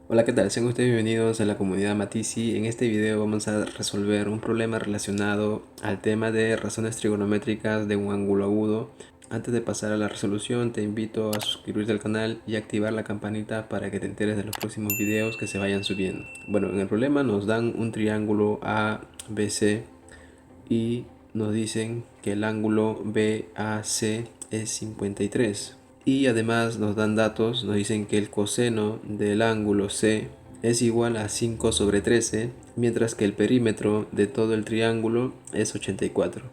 Hola, ¿qué tal? Sean ustedes bienvenidos a la comunidad Matisi. En este video vamos a resolver un problema relacionado al tema de razones trigonométricas de un ángulo agudo. Antes de pasar a la resolución, te invito a suscribirte al canal y activar la campanita para que te enteres de los próximos videos que se vayan subiendo. Bueno, en el problema nos dan un triángulo ABC y nos dicen que el ángulo BAC es 53. Y además nos dan datos, nos dicen que el coseno del ángulo C es igual a 5 sobre 13, mientras que el perímetro de todo el triángulo es 84.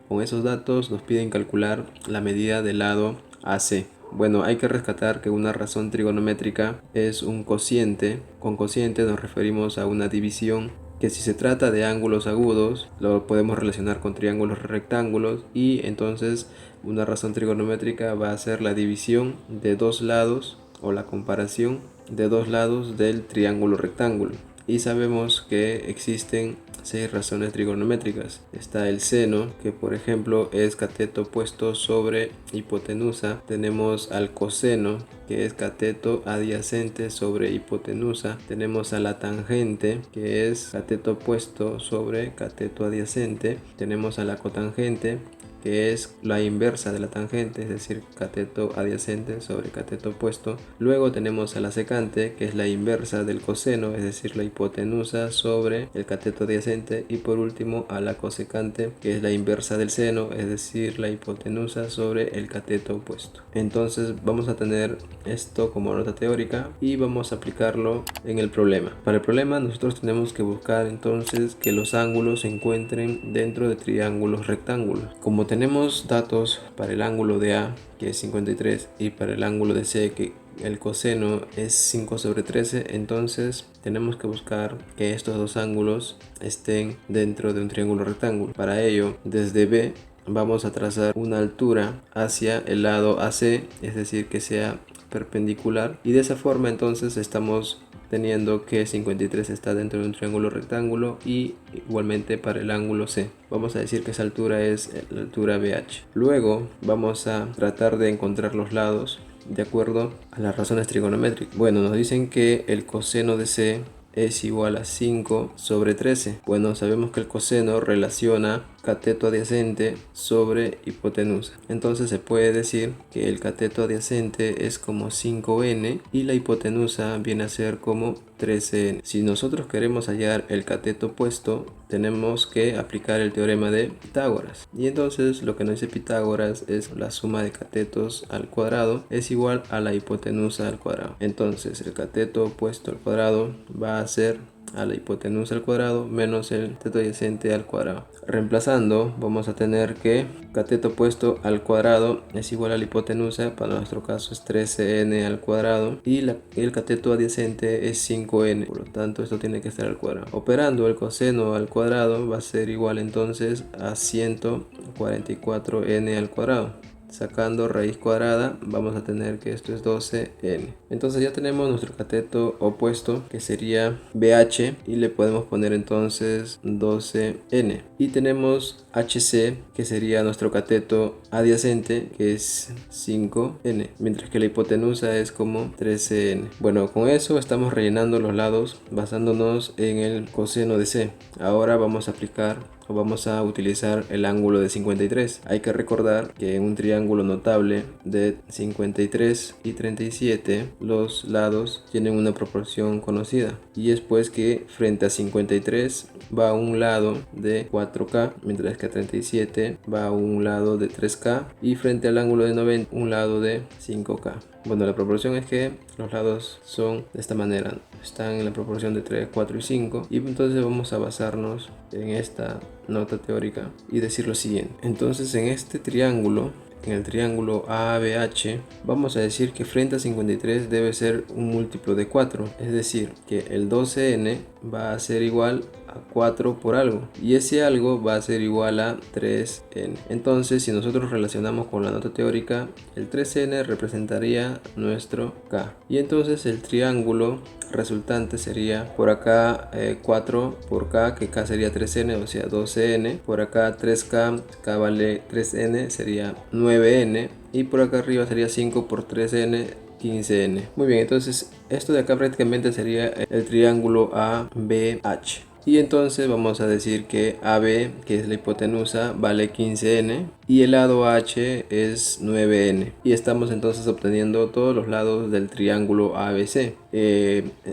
Con esos datos nos piden calcular la medida del lado AC. Bueno, hay que rescatar que una razón trigonométrica es un cociente. Con cociente nos referimos a una división que, si se trata de ángulos agudos, lo podemos relacionar con triángulos rectángulos, y entonces una razón trigonométrica va a ser la división de dos lados o la comparación de dos lados del triángulo rectángulo. Y sabemos que existen 6 razones trigonométricas. Está el seno, que por ejemplo es cateto puesto sobre hipotenusa. Tenemos al coseno, que es cateto adyacente sobre hipotenusa. Tenemos a la tangente, que es cateto puesto sobre cateto adyacente. Tenemos a la cotangente, que es la inversa de la tangente, es decir, cateto adyacente sobre cateto opuesto. Luego tenemos a la secante, que es la inversa del coseno, es decir, la hipotenusa sobre el cateto adyacente. Y por último a la cosecante, que es la inversa del seno, es decir, la hipotenusa sobre el cateto opuesto. Entonces vamos a tener esto como nota teórica y vamos a aplicarlo en el problema. Para el problema nosotros tenemos que buscar entonces que los ángulos se encuentren dentro de triángulos rectángulos. Como tenemos datos para el ángulo de A, que es 53, y para el ángulo de C, que el coseno es 5 sobre 13, entonces tenemos que buscar que estos dos ángulos estén dentro de un triángulo rectángulo. Para ello, desde B vamos a trazar una altura hacia el lado AC, es decir, que sea perpendicular, y de esa forma entonces estamos teniendo que 53 está dentro de un triángulo rectángulo, y igualmente para el ángulo C vamos a decir que esa altura es la altura BH. Luego vamos a tratar de encontrar los lados de acuerdo a las razones trigonométricas. Bueno, nos dicen que el coseno de C es igual a 5 sobre 13. Bueno, sabemos que el coseno relaciona cateto adyacente sobre hipotenusa. Entonces se puede decir que el cateto adyacente es como 5n y la hipotenusa viene a ser como 13n. Si nosotros queremos hallar el cateto opuesto, tenemos que aplicar el teorema de Pitágoras. Y entonces lo que nos dice Pitágoras es la suma de catetos al cuadrado es igual a la hipotenusa al cuadrado. Entonces el cateto opuesto al cuadrado va a ser a la hipotenusa al cuadrado menos el cateto adyacente al cuadrado. Reemplazando, vamos a tener que cateto opuesto al cuadrado es igual a la hipotenusa, para nuestro caso es 13n al cuadrado, y el cateto adyacente es 5n, por lo tanto esto tiene que estar al cuadrado. Operando, el coseno al cuadrado va a ser igual entonces a 144n al cuadrado. Sacando raíz cuadrada vamos a tener que esto es 12n. Entonces ya tenemos nuestro cateto opuesto, que sería BH, y le podemos poner entonces 12n. Y tenemos HC, que sería nuestro cateto adyacente, que es 5n, mientras que la hipotenusa es como 13n. Bueno, con eso estamos rellenando los lados basándonos en el coseno de C. Ahora vamos a aplicar o vamos a utilizar el ángulo de 53. Hay que recordar que en un triángulo notable de 53 y 37 los lados tienen una proporción conocida, y es pues que frente a 53 va a un lado de 4K, mientras que a 37 va a un lado de 3K, y frente al ángulo de 90 un lado de 5K. Bueno, la proporción es que los lados son de esta manera, están en la proporción de 3, 4 y 5, y entonces vamos a basarnos en esta nota teórica y decir lo siguiente. Entonces, en este triángulo, en el triángulo ABH, vamos a decir que frente a 53 debe ser un múltiplo de 4, es decir, que el 12n va a ser igual a 4 por algo, y ese algo va a ser igual a 3n. Entonces, si nosotros relacionamos con la nota teórica, el 3n representaría nuestro k, y entonces el triángulo resultante sería por acá 4 por k, que k sería 3n, o sea 12n, por acá 3k, k vale 3n, sería 9n, y por acá arriba sería 5 por 3n, 15n. Muy bien, entonces esto de acá prácticamente sería el triángulo ABH. Y entonces vamos a decir que AB, que es la hipotenusa, vale 15n y el lado H es 9n. Y estamos entonces obteniendo todos los lados del triángulo ABC.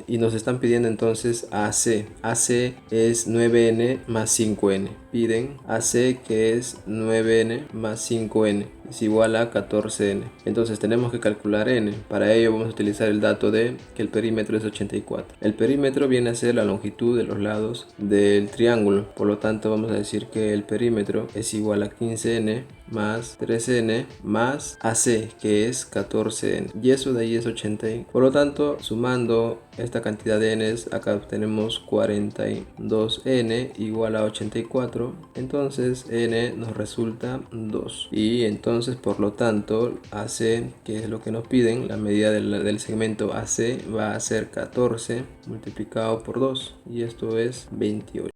Y nos están pidiendo entonces AC. AC es 9n más 5n. Piden AC, que es 9n más 5n, es igual a 14n. Entonces tenemos que calcular n. Para ello vamos a utilizar el dato de que el perímetro es 84. El perímetro viene a ser la longitud de los lados del triángulo. Por lo tanto vamos a decir que el perímetro es igual a 15n más 3n más AC, que es 14n. Y eso de ahí es 80. Por lo tanto, sumando esta cantidad de n's, acá obtenemos 42n igual a 84. Entonces n nos resulta 2. Y entonces, por lo tanto, AC, que es lo que nos piden, la medida del segmento AC va a ser 14 multiplicado por 2. Y esto es 28.